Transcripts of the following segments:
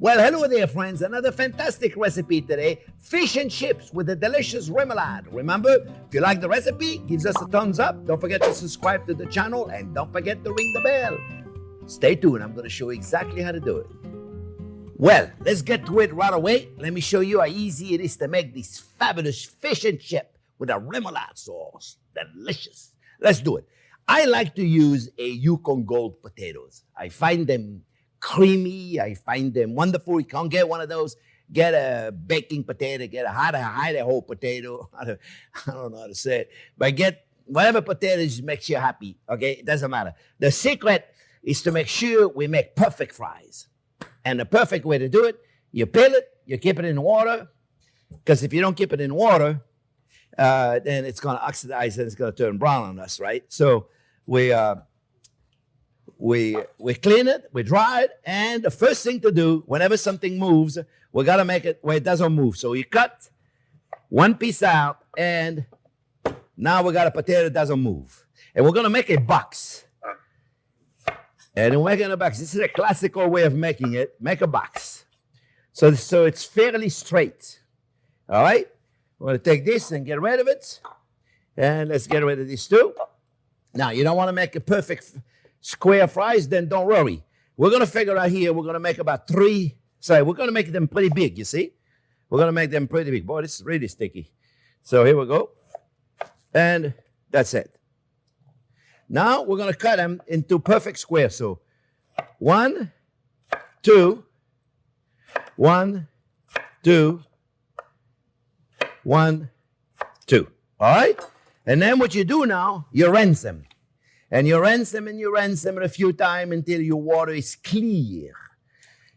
Well, hello there, friends. Another fantastic recipe today. Fish and chips with the delicious remoulade. Remember, if you like the recipe, give us a thumbs up. Don't forget to subscribe to the channel and don't forget to ring the bell. Stay tuned. I'm going to show you exactly how to do it. Well, let's get to it right away. Let me show you how easy it is to make this fabulous fish and chip with a remoulade sauce. Delicious. Let's do it. I like to use a Yukon Gold potatoes. I find them creamy. I find them wonderful. You can't get one of those. Get a baking potato. Get a Idaho potato. I don't know how to say it. But get whatever potatoes makes you happy. Okay? It doesn't matter. The secret is to make sure we make perfect fries. And the perfect way to do it, you peel it, you keep it in water. Because if you don't keep it in water, then it's going to oxidize and it's going to turn brown on us, right? So we clean it, we dry it, and the first thing to do, whenever something moves, we got to make it where it doesn't move. So you cut one piece out, and now we got a potato that doesn't move. And we're going to make a box. And we're making a box. This is a classical way of making it. Make a box. So it's fairly straight. All right? We're going to take this and get rid of it. And let's get rid of this too. Now, you don't want to make a perfect square fries, then don't worry. We're going to figure out here, we're going to make about we're going to make them pretty big, you see? We're going to make them pretty big. Boy, this is really sticky. So here we go. And that's it. Now, we're going to cut them into perfect squares. So 1, 2, 1, 2, 1, 2. All right? And then what you do now, you rinse them. And you rinse them and you rinse them a few times until your water is clear.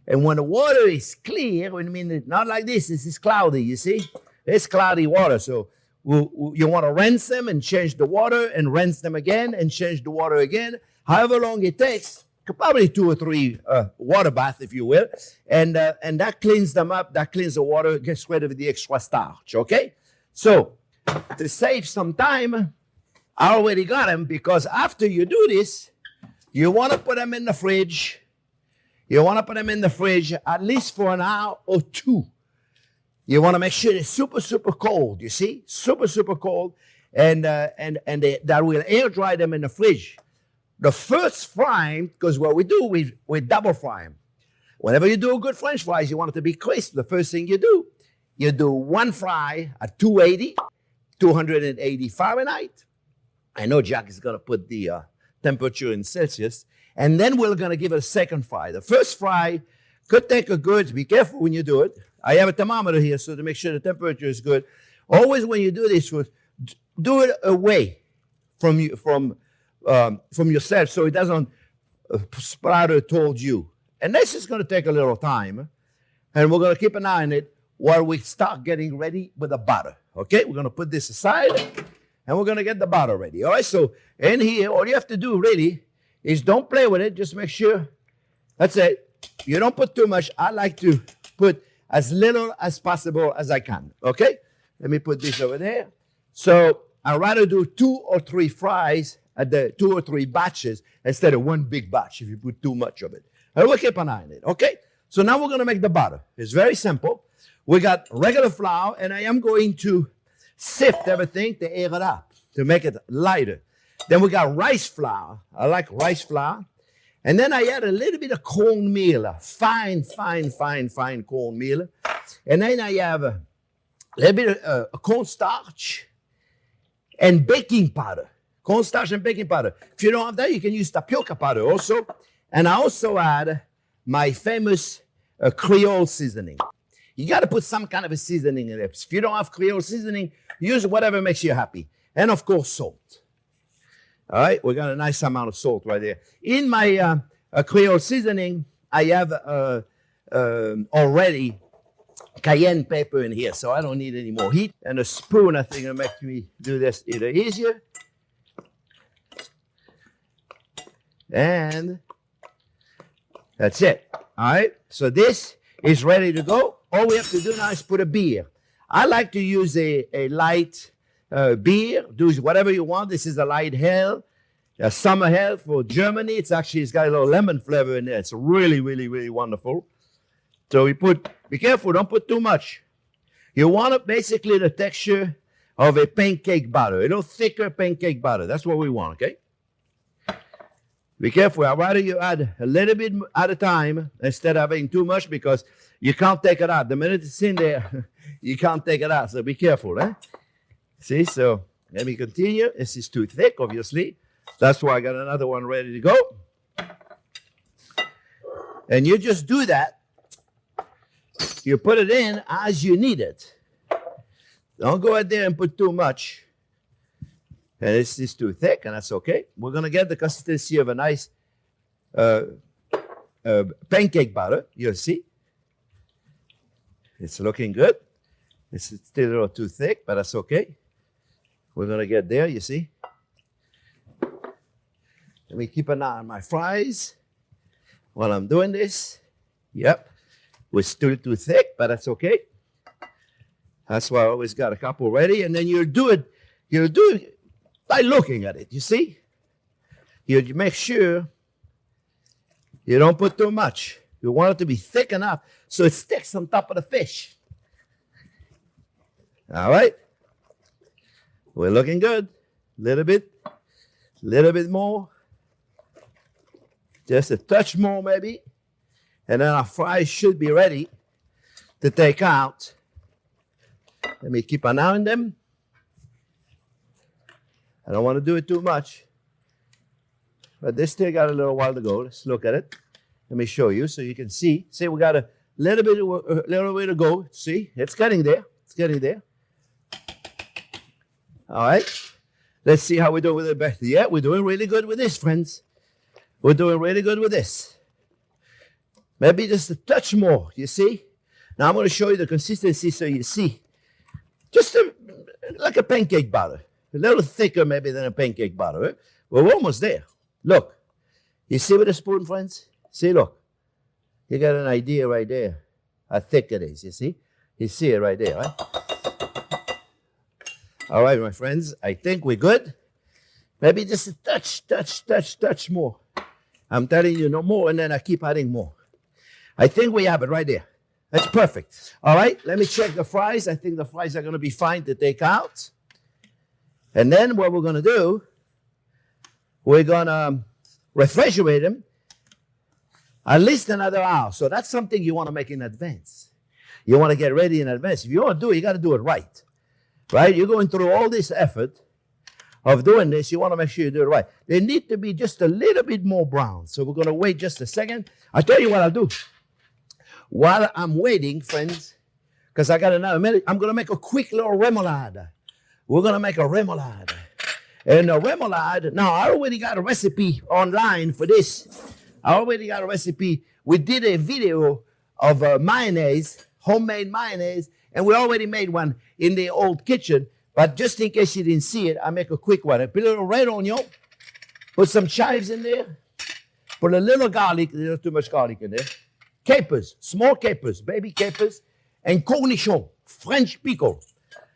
And when the water is clear, I mean, not like this is cloudy, you see? It's cloudy water. So you want to rinse them and change the water and rinse them again and change the water again. However long it takes, probably 2 or 3 water baths, if you will. And that cleans them up. That cleans the water, gets rid of the extra starch, okay? So to save some time, I already got them because after you do this, you want to put them in the fridge. You want to put them in the fridge at least for an hour or 2. You want to make sure they're super, super cold, you see? Super, super cold. And that will air dry them in the fridge. The first frying, because what we do, we double fry them. Whenever you do a good French fries, you want it to be crisp. The first thing you do one fry at 280 Fahrenheit. I know Jack is going to put the temperature in Celsius. And then we're going to give it a second fry. The first fry could take a good, be careful when you do it. I have a thermometer here so to make sure the temperature is good. Always when you do this, do it away from yourself so it doesn't splatter towards you. And this is going to take a little time. And we're going to keep an eye on it while we start getting ready with the butter. Okay, we're going to put this aside and we're going to get the butter ready. All right, so in here, all you have to do really is don't play with it. Just make sure, that's it. You don't put too much. I like to put as little as possible as I can. Okay, let me put this over there. So I'd rather do 2 or 3 fries at the 2 or 3 batches instead of one big batch if you put too much of it. And we'll keep an eye on it. Okay, so now we're going to make the butter. It's very simple. We got regular flour, and I am going to sift everything to air it up, to make it lighter. Then we got rice flour. I like rice flour. And then I add a little bit of cornmeal, fine cornmeal. And then I have a little bit of cornstarch and baking powder. Cornstarch and baking powder. If you don't have that, you can use tapioca powder also. And I also add my famous Creole seasoning. You got to put some kind of a seasoning in it. If you don't have Creole seasoning, use whatever makes you happy. And of course, salt. All right, we got a nice amount of salt right there. In my Creole seasoning, I have already cayenne pepper in here, so I don't need any more heat. And a spoon, I think, will make me do this either easier. And that's it. All right, so this is ready to go. All we have to do now is put a beer. I like to use a light beer. Do whatever you want. This is a light ale, a summer ale for Germany. It's got a little lemon flavor in there. It's really, really, really wonderful. So we put, be careful, don't put too much. You want basically the texture of a pancake batter, a little thicker pancake batter. That's what we want, okay? Be careful. I'd rather you add a little bit at a time instead of having too much because you can't take it out. The minute it's in there, you can't take it out. So be careful, eh? See, so let me continue. This is too thick, obviously. That's why I got another one ready to go. And you just do that. You put it in as you need it. Don't go out there and put too much. And this is too thick, and that's okay. We're going to get the consistency of a nice pancake batter. You'll see. It's looking good. It's still a little too thick, but that's okay. We're going to get there, you see. Let me keep an eye on my fries while I'm doing this. Yep. We're still too thick, but that's okay. That's why I always got a couple ready. And then you'll do it by looking at it, you see? You make sure you don't put too much. You want it to be thick enough so it sticks on top of the fish. All right? We're looking good. Little bit more. Just a touch more maybe. And then our fries should be ready to take out. Let me keep an eye on them. I don't want to do it too much. But they still got a little while to go. Let's look at it. Let me show you so you can see. See, we got a little way to go. See, it's getting there. It's getting there. All right. Let's see how we do with it better. Yeah, we're doing really good with this, friends. We're doing really good with this. Maybe just a touch more, you see? Now I'm going to show you the consistency so you see. Just like a pancake batter. A little thicker maybe than a pancake batter. Right? Well, we're almost there. Look. You see with a spoon, friends? See, look. You got an idea right there how thick it is, you see? You see it right there, right? All right, my friends. I think we're good. Maybe just a touch more. I'm telling you no more, and then I keep adding more. I think we have it right there. That's perfect. All right, let me check the fries. I think the fries are going to be fine to take out. And then what we're going to do, we're going to refrigerate them at least another hour. So that's something you want to make in advance. You want to get ready in advance. If you want to do it, you got to do it right. Right? You're going through all this effort of doing this. You want to make sure you do it right. They need to be just a little bit more brown. So we're going to wait just a second. I'll tell you what I'll do. While I'm waiting, friends, because I got another minute, I'm going to make a quick little remoulade. We're going to make a remoulade. And a remoulade, now I already got a recipe online for this. I already got a recipe. We did a video of mayonnaise, homemade mayonnaise, and we already made one in the old kitchen. But just in case you didn't see it, I make a quick one. I put a little red onion, put some chives in there, put a little garlic, there's not too much garlic in there, capers, small capers, baby capers, and cornichon, French pickle.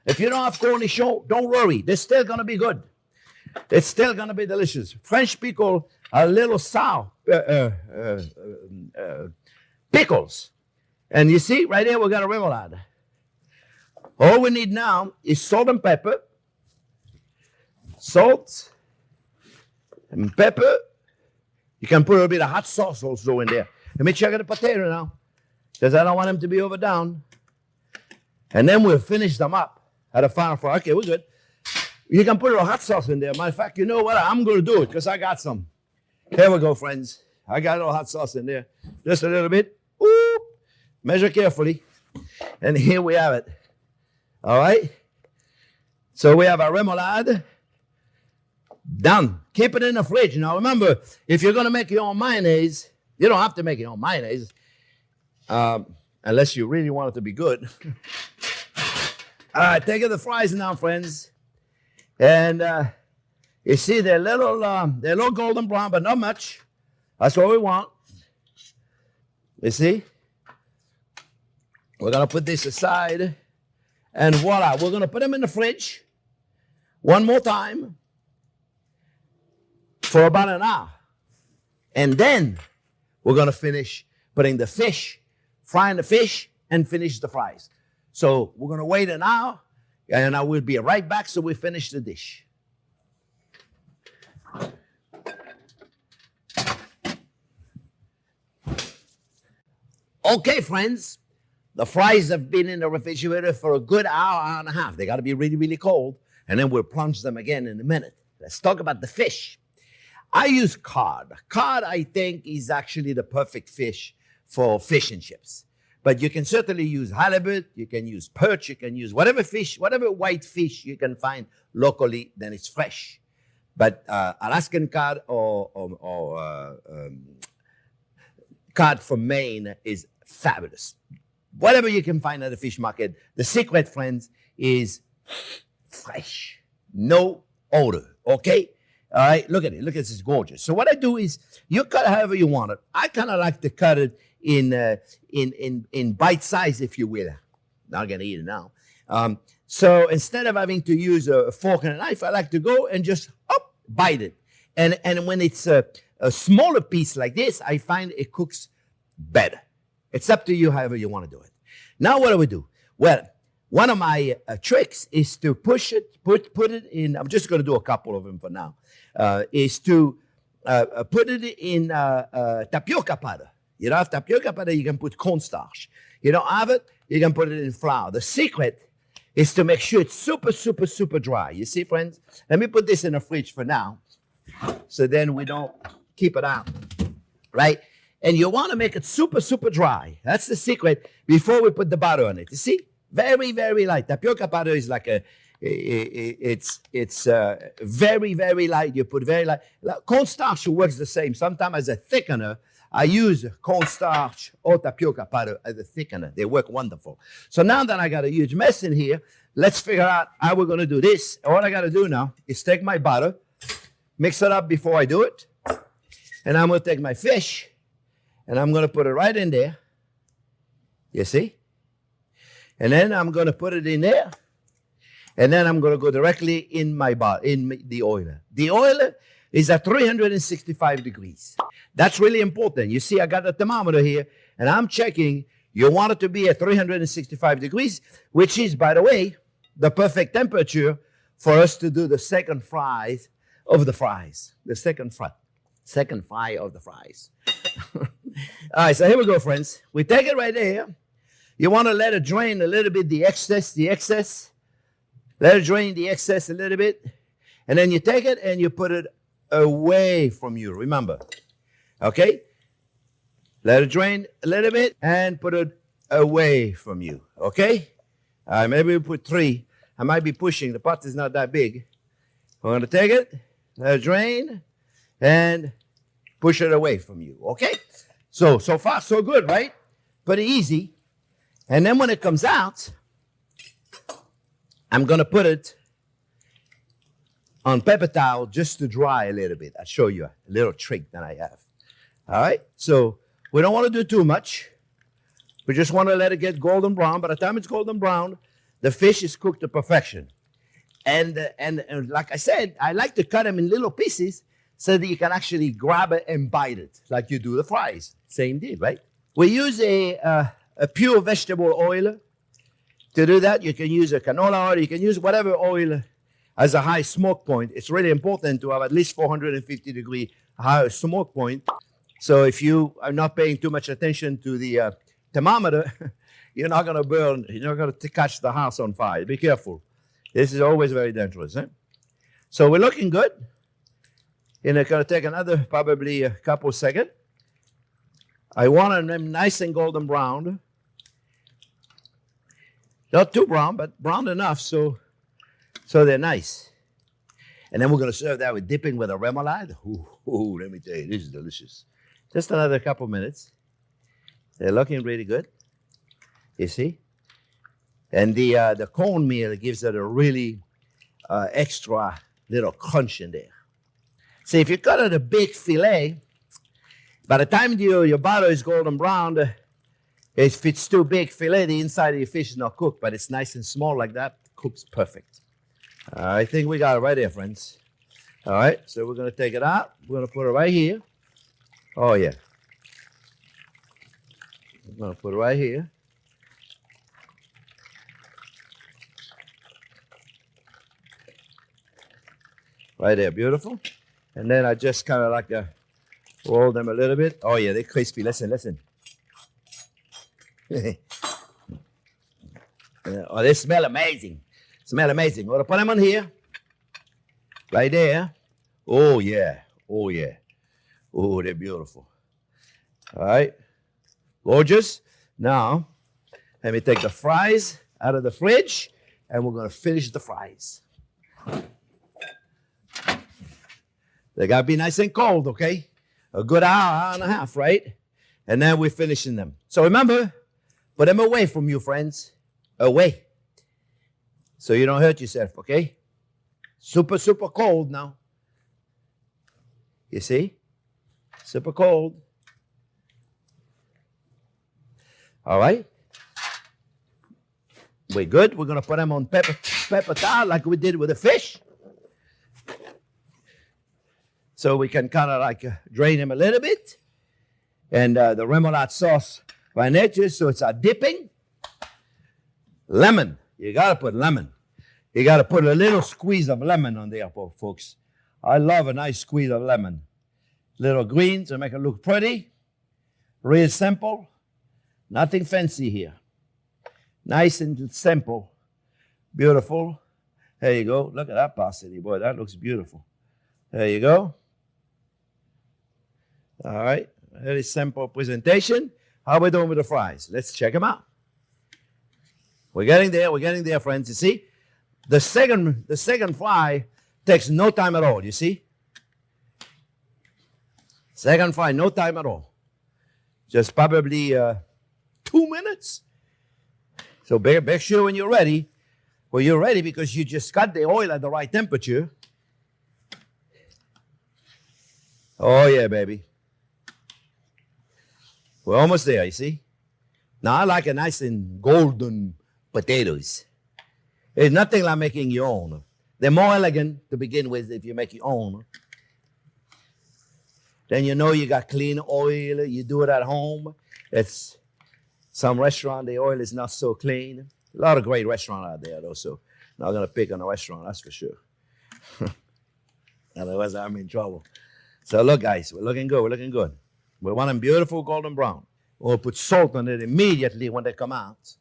If you don't have cornichon, don't worry. They're still going to be good. It's still going to be delicious. French pickle, a little sour, pickles. And you see, right here, we got a remoulade. All we need now is salt and pepper. Salt and pepper. You can put a little bit of hot sauce also in there. Let me check the potato now, because I don't want them to be overdone. And then we'll finish them up at a final fry. Okay, we're good. You can put a little hot sauce in there. Matter of fact, you know what? I'm going to do it because I got some. Here we go, friends. I got a little hot sauce in there. Just a little bit. Ooh. Measure carefully. And here we have it. All right? So we have our remoulade. Done. Keep it in the fridge. Now, remember, if you're going to make your own mayonnaise, you don't have to make your own mayonnaise unless you really want it to be good. All right, take the fries now, friends. And you see, they're a little golden brown, but not much. That's what we want. You see? We're going to put this aside. And voila, we're going to put them in the fridge one more time for about an hour. And then we're going to finish putting the fish frying the fish and finish the fries. So we're going to wait an hour, and I will be right back so we finish the dish. Okay, friends, the fries have been in the refrigerator for a good hour, hour and a half. They got to be really, really cold, and then we'll plunge them again in a minute. Let's talk about the fish. I use cod. Cod, I think, is actually the perfect fish for fish and chips. But you can certainly use halibut, you can use perch, you can use whatever fish, whatever white fish you can find locally, then it's fresh. But Alaskan cod or cod from Maine is fabulous. Whatever you can find at the fish market, the secret, friends, is fresh. No odor, okay? All right, look at it. Look at this, it's gorgeous. So what I do is you cut however you want it. I kind of like to cut it in bite size, if you will. Not gonna eat it now. So instead of having to use a fork and a knife, I like to go and just bite it. And when it's a smaller piece like this, I find it cooks better. It's up to you however you want to do it. Now what do we do? Well, one of my tricks is to push it, put it in. I'm just going to do a couple of them for now. Is to put it in tapioca powder. You don't have tapioca powder, you can put cornstarch. You don't have it, you can put it in flour. The secret is to make sure it's super, super, super dry. You see, friends? Let me put this in the fridge for now, so then we don't keep it out, right? And you want to make it super, super dry. That's the secret before we put the butter on it. You see? Very, very light. Tapioca powder is like it's very, very light. You put very light. Cornstarch works the same. Sometimes as a thickener, I use cornstarch or tapioca powder as a thickener. They work wonderful. So now that I got a huge mess in here, let's figure out how we're going to do this. All I got to do now is take my butter, mix it up before I do it, and I'm going to take my fish, and I'm going to put it right in there. You see? And then I'm going to put it in there. And then I'm going to go directly in the oil. The oil is at 365 degrees. That's really important. You see, I got a thermometer here, and I'm checking. You want it to be at 365 degrees, which is, by the way, the perfect temperature for us to do the second fry of the fries. The second fry of the fries. All right, so here we go, friends. We take it right there. You want to let it drain a little bit, the excess. Let it drain the excess a little bit. And then you take it and you put it away from you, remember. Okay? Let it drain a little bit and put it away from you. Okay? Maybe we put 3. I might be pushing. The pot is not that big. We're going to take it, let it drain, and push it away from you. Okay? So far, so good, right? Pretty easy. And then when it comes out, I'm going to put it on paper towel just to dry a little bit. I'll show you a little trick that I have. All right? So we don't want to do too much. We just want to let it get golden brown. By the time it's golden brown, the fish is cooked to perfection. And like I said, I like to cut them in little pieces so that you can actually grab it and bite it like you do the fries. Same deal, right? We use a pure vegetable oil. To do that, you can use a canola oil. You can use whatever oil has a high smoke point. It's really important to have at least 450 degree high smoke point. So if you are not paying too much attention to the thermometer, you're not going to burn. You're not going to catch the house on fire. Be careful. This is always very dangerous. So we're looking good. And it's going to take another probably a couple seconds. I want them nice and golden brown. Not too brown, but brown enough so they're nice. And then we're going to serve that with dipping with a remoulade. Ooh, let me tell you, this is delicious. Just another couple minutes. They're looking really good. You see? And the cornmeal gives it a really extra little crunch in there. See, if you cut it a big fillet, by the time your butter is golden brown, if it's too big fillet, the inside of your fish is not cooked, but it's nice and small like that, cooks perfect. I think we got it right there, friends. All right, so we're going to take it out. We're going to put it right here. Oh, yeah. I'm going to put it right here. Right there, beautiful. And then I just kind of like roll them a little bit. Oh, yeah, they're crispy. Listen, listen. Oh, they smell amazing. Smell amazing. We're going to put them on here. Right there. Oh, yeah. Oh, yeah. Oh, they're beautiful. All right. Gorgeous. Now, let me take the fries out of the fridge, and we're going to finish the fries. They got to be nice and cold, okay? A good hour and a half, right? And then we're finishing them. So remember, put them away from you, friends. Away. So you don't hurt yourself, okay? Super, super cold now. You see? Super cold. All right? We're good. We're going to put them on pepper towel like we did with the fish. So we can kind of like drain them a little bit. And the remoulade sauce by nature, so it's our dipping. Lemon. You got to put lemon. You got to put a little squeeze of lemon on there, folks. I love a nice squeeze of lemon. Little green to make it look pretty. Real simple. Nothing fancy here. Nice and simple. Beautiful. There you go. Look at that parsley. Boy, that looks beautiful. There you go. All right. Very simple presentation. How are we doing with the fries? Let's check them out. We're getting there. We're getting there, friends. You see? The second fry takes no time at all. You see? Second fry, no time at all. Just probably 2 minutes. So make sure when you're ready. Well, you're ready because you just got the oil at the right temperature. Oh, yeah, baby. We're almost there, you see? Now, I like a nice and golden potatoes. There's nothing like making your own. They're more elegant to begin with if you make your own. Then you know you got clean oil. You do it at home. It's some restaurant, the oil is not so clean. A lot of great restaurants out there, though, so I'm not going to pick on a restaurant, that's for sure. Otherwise, I'm in trouble. So look, guys, we're looking good. We're looking good. We want them beautiful golden brown. We'll put salt on it immediately when they come out.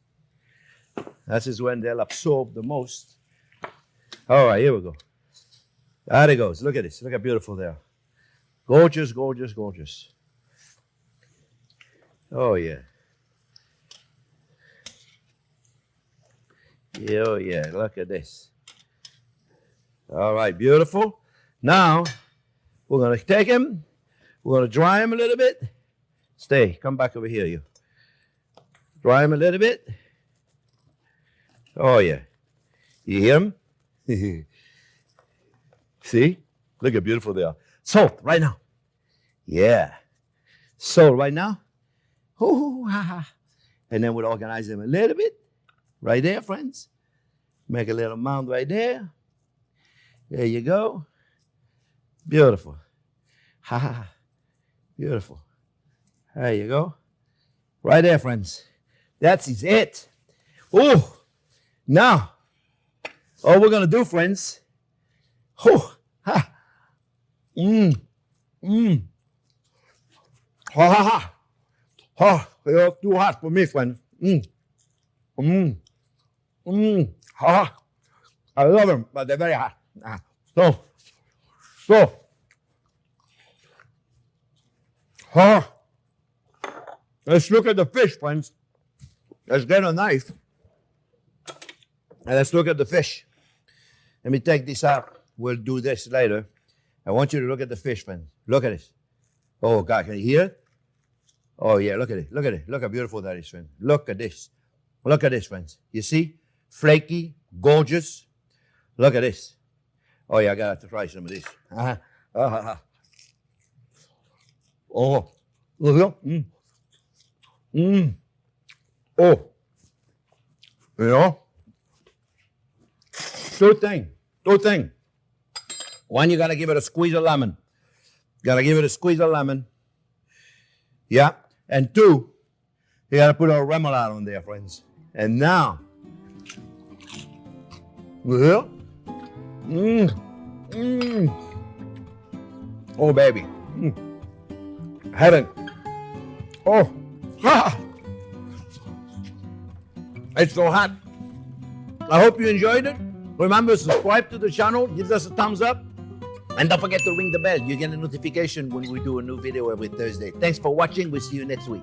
That is when they'll absorb the most. All right, here we go. There it goes. Look at this. Look how beautiful they are. Gorgeous, gorgeous, gorgeous. Oh, yeah. Yeah, oh, yeah. Look at this. All right, beautiful. Now, we're going to take him. We're going to dry him a little bit. Stay. Come back over here, you. Dry him a little bit. Oh, yeah. You hear him? See? Look how beautiful they are. Salt, right now. Yeah. Salt, right now. Ooh, ha, ha. And then we'll organize them a little bit. Right there, friends. Make a little mound right there. There you go. Beautiful. Ha, ha, ha. Beautiful. There you go. Right there, friends. That's it. Oh, now, all we're going to do, friends. Oh, ha. Ha, ha, ha. Oh, they're too hot for me, friends. Ha. I love them, but they're very hot. So, let's look at the fish, friends. Let's get a knife. And let's look at the fish. Let me take this out. We'll do this later. I want you to look at the fish, friends. Look at this. Oh, God, can you hear it? Oh, yeah, look at it. Look at it. Look how beautiful that is, friends. Look at this. Look at this, friends. You see? Flaky, gorgeous. Look at this. Oh, yeah, I got to try some of this. Oh, look at it. Oh, you know, two things. One, you got to give it a squeeze of lemon. Got to give it a squeeze of lemon. Yeah. And two, You gotta put a remoulade on there, friends. And now, well, oh baby, heaven. Oh, it's so hot. I hope you enjoyed it. Remember, subscribe to the channel, give us a thumbs up, and don't forget to ring the bell. You get a notification when we do a new video every Thursday. Thanks for watching. We'll see you next week.